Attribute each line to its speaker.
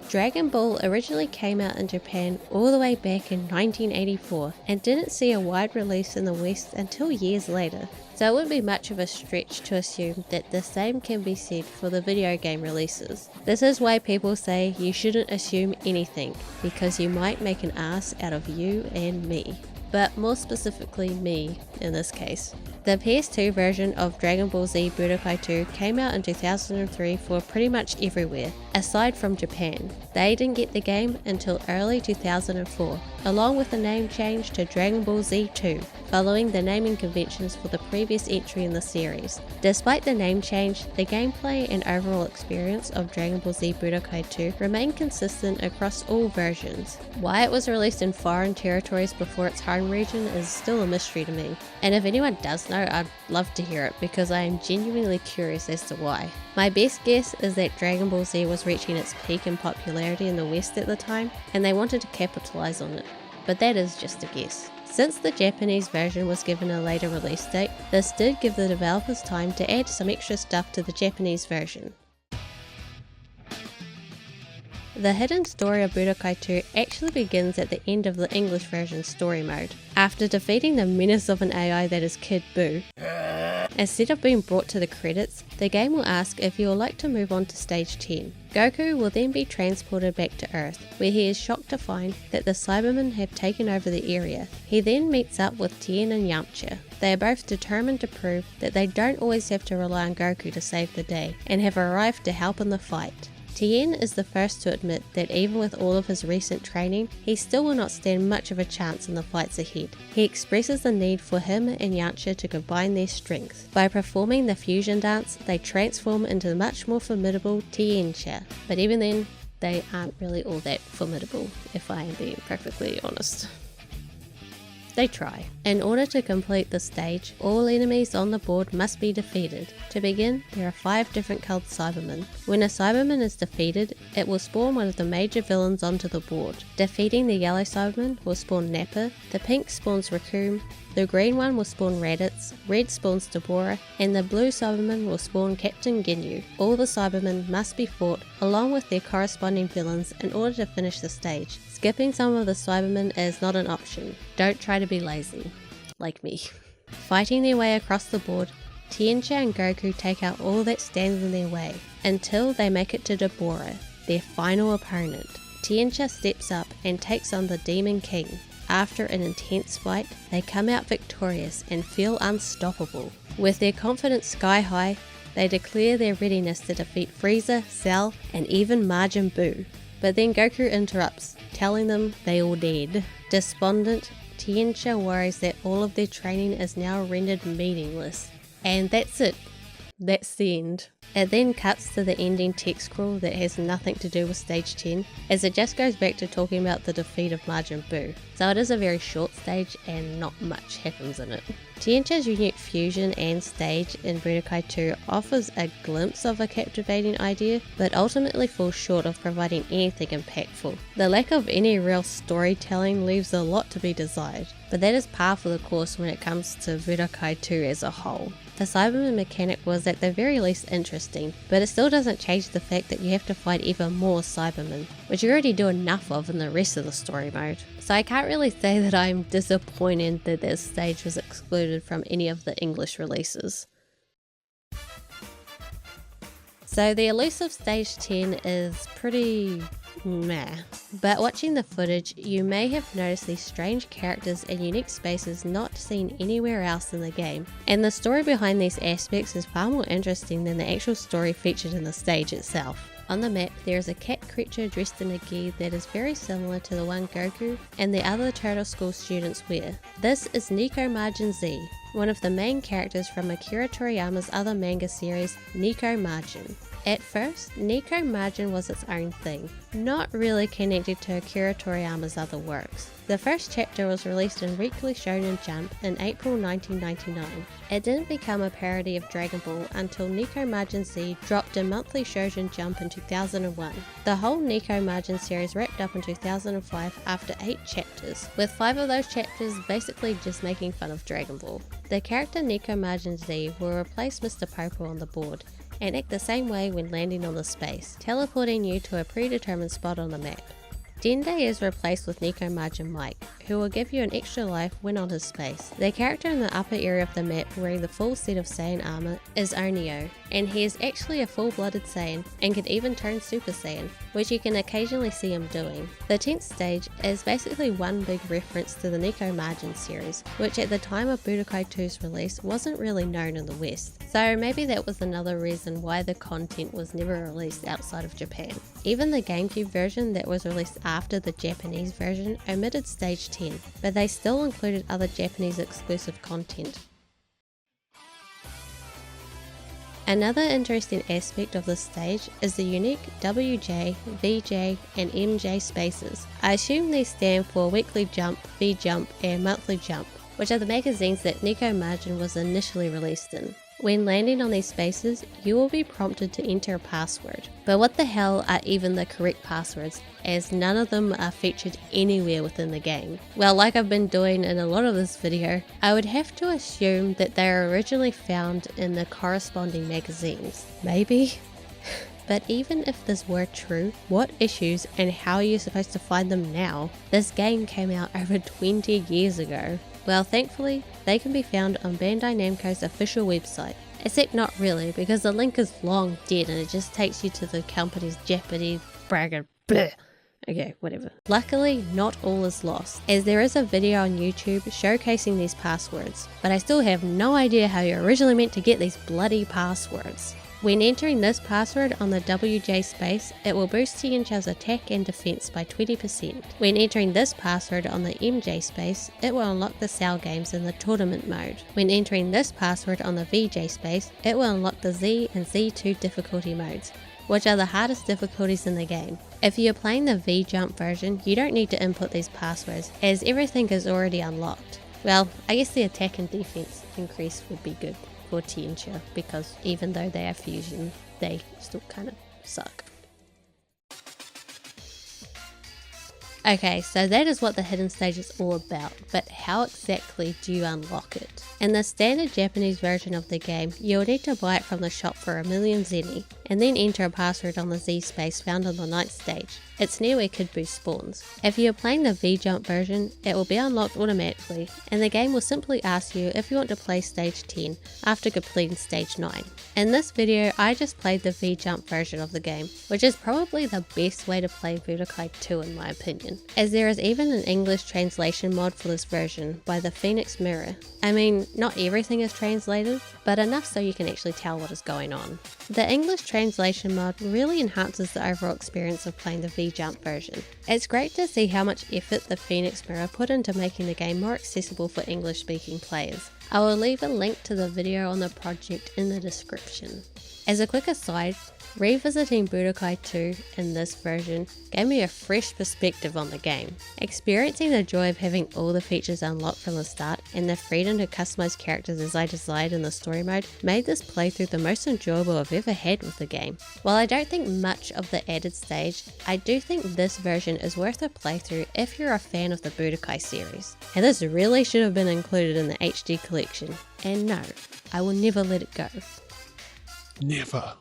Speaker 1: Dragon Ball originally came out in Japan all the way back in 1984 and didn't see a wide release in the West until years later, so it wouldn't be much of a stretch to assume that the same can be said for the video game releases. This is why people say you shouldn't assume anything, because you might make an ass out of you and me. But more specifically me in this case. The PS2 version of Dragon Ball Z Budokai 2 came out in 2003 for pretty much everywhere, aside from Japan. They didn't get the game until early 2004, along with the name change to Dragon Ball Z 2, following the naming conventions for the previous entry in the series. Despite the name change, the gameplay and overall experience of Dragon Ball Z Budokai 2 remained consistent across all versions. Why it was released in foreign territories before its home region is still a mystery to me, and if anyone does know, I'd love to hear it because I am genuinely curious as to why. My best guess is that Dragon Ball Z was reaching its peak in popularity in the West at the time, and they wanted to capitalize on it, but that is just a guess. Since the Japanese version was given a later release date, this did give the developers time to add some extra stuff to the Japanese version. The hidden story of Budokai 2 actually begins at the end of the English version story mode, after defeating the menace of an AI that is Kid Buu. Instead of being brought to the credits, the game will ask if you would like to move on to stage 10. Goku will then be transported back to Earth, where he is shocked to find that the Cybermen have taken over the area. He then meets up with Tien and Yamcha. They are both determined to prove that they don't always have to rely on Goku to save the day, and have arrived to help in the fight. Tien is the first to admit that even with all of his recent training, he still will not stand much of a chance in the fights ahead. He expresses the need for him and Yamcha to combine their strength. By performing the fusion dance, they transform into the much more formidable Tiencha. But even then, they aren't really all that formidable, if I am being perfectly honest. They try. In order to complete the stage, all enemies on the board must be defeated. To begin, there are 5 different colored Cybermen. When a Cyberman is defeated, it will spawn one of the major villains onto the board. Defeating the yellow Cyberman will spawn Nappa, the pink spawns Raccoon, the green one will spawn Raditz, red spawns Deborah, and the blue Cyberman will spawn Captain Ginyu. All the Cybermen must be fought along with their corresponding villains in order to finish the stage. Skipping some of the Cybermen is not an option. Don't try to be lazy, like me. Fighting their way across the board, Tiencha and Goku take out all that stands in their way, until they make it to Deborah, their final opponent. Tiencha steps up and takes on the Demon King. After an intense fight, they come out victorious and feel unstoppable. With their confidence sky high, they declare their readiness to defeat Frieza, Cell, and even Majin Buu. But then Goku interrupts, telling them they all dead. Despondent, Tiencha worries that all of their training is now rendered meaningless. And that's it. That's the end. It then cuts to the ending text scroll that has nothing to do with stage 10, as it just goes back to talking about the defeat of Majin Buu. So it is a very short stage and not much happens in it. Tiencha's unique fusion and stage in Budokai 2 offers a glimpse of a captivating idea, but ultimately falls short of providing anything impactful. The lack of any real storytelling leaves a lot to be desired, but that is par for the course when it comes to Budokai 2 as a whole. The Cyberman mechanic was at the very least interesting, but it still doesn't change the fact that you have to fight even more Cybermen, which you already do enough of in the rest of the story mode. So I can't really say that I'm disappointed that this stage was excluded from any of the English releases. So the elusive stage 10 is pretty meh, but watching the footage you may have noticed these strange characters and unique spaces not seen anywhere else in the game, and the story behind these aspects is far more interesting than the actual story featured in the stage itself. On the map there is a cat creature dressed in a gi that is very similar to the one Goku and the other Turtle School students wear. This is Nekomajin Z, one of the main characters from Akira Toriyama's other manga series, Nekomajin. At first, Nekomajin was its own thing, not really connected to Akira Toriyama's other works. The first chapter was released in Weekly Shonen Jump in April 1999. It didn't become a parody of Dragon Ball until Nekomajin Z dropped in Monthly Shonen Jump in 2001. The whole Nekomajin series wrapped up in 2005 after 8 chapters, with 5 of those chapters basically just making fun of Dragon Ball. The character Nekomajin Z will replace Mr. Popo on the board, and act the same way when landing on the space, teleporting you to a predetermined spot on the map. Dende is replaced with Nekomajin Mike, who will give you an extra life when on his space. The character in the upper area of the map wearing the full set of Saiyan armor is Onio, and he is actually a full-blooded Saiyan and can even turn Super Saiyan, which you can occasionally see him doing. The 10th stage is basically one big reference to the Nekomajin series, which at the time of Budokai 2's release wasn't really known in the West, so maybe that was another reason why the content was never released outside of Japan. Even the GameCube version that was released after the Japanese version omitted stage 10, but they still included other Japanese exclusive content. Another interesting aspect of this stage is the unique WJ, VJ, and MJ spaces. I assume these stand for Weekly Jump, V-Jump, and Monthly Jump, which are the magazines that Nekomajin was initially released in. When landing on these spaces, you will be prompted to enter a password. But what the hell are even the correct passwords, as none of them are featured anywhere within the game? Well, like I've been doing in a lot of this video, I would have to assume that they are originally found in the corresponding magazines. Maybe? But even if this were true, what issues and how are you supposed to find them now? This game came out over 20 years ago. Well, thankfully, they can be found on Bandai Namco's official website. Except not really, because the link is long dead and it just takes you to the company's Japanese bragging. Okay, whatever. Luckily, not all is lost, as there is a video on YouTube showcasing these passwords, but I still have no idea how you're originally meant to get these bloody passwords. When entering this password on the WJ space, it will boost Tiancha's attack and defense by 20%. When entering this password on the MJ space, it will unlock the Cell games in the tournament mode. When entering this password on the VJ space, it will unlock the Z and Z2 difficulty modes, which are the hardest difficulties in the game. If you're playing the V-Jump version, you don't need to input these passwords, as everything is already unlocked. Well, I guess the attack and defense increase would be good for Tiancha, because even though they are fusion, they still kind of suck. Okay, so that is what the hidden stage is all about, but how exactly do you unlock it? In the standard Japanese version of the game, you'll need to buy it from the shop for 1,000,000 zeni, and then enter a password on the Z space found on the 9th stage. It's near where Kid Buu spawns. If you're playing the V-Jump version, it will be unlocked automatically, and the game will simply ask you if you want to play stage 10 after completing stage 9. In this video, I just played the V-Jump version of the game, which is probably the best way to play Budokai 2 in my opinion, as there is even an English translation mod for this version by the Phoenix Mirror. I mean, not everything is translated, but enough so you can actually tell what is going on. The English translation mod really enhances the overall experience of playing the V-Jump version. It's great to see how much effort the Phoenix Mirror put into making the game more accessible for English speaking players. I will leave a link to the video on the project in the description. As a quick aside, revisiting Budokai 2 in this version gave me a fresh perspective on the game. Experiencing the joy of having all the features unlocked from the start and the freedom to customize characters as I desired in the story mode made this playthrough the most enjoyable I've ever had with the game. While I don't think much of the added stage, I do think this version is worth a playthrough if you're a fan of the Budokai series. And this really should have been included in the HD collection. And no, I will never let it go.
Speaker 2: Never.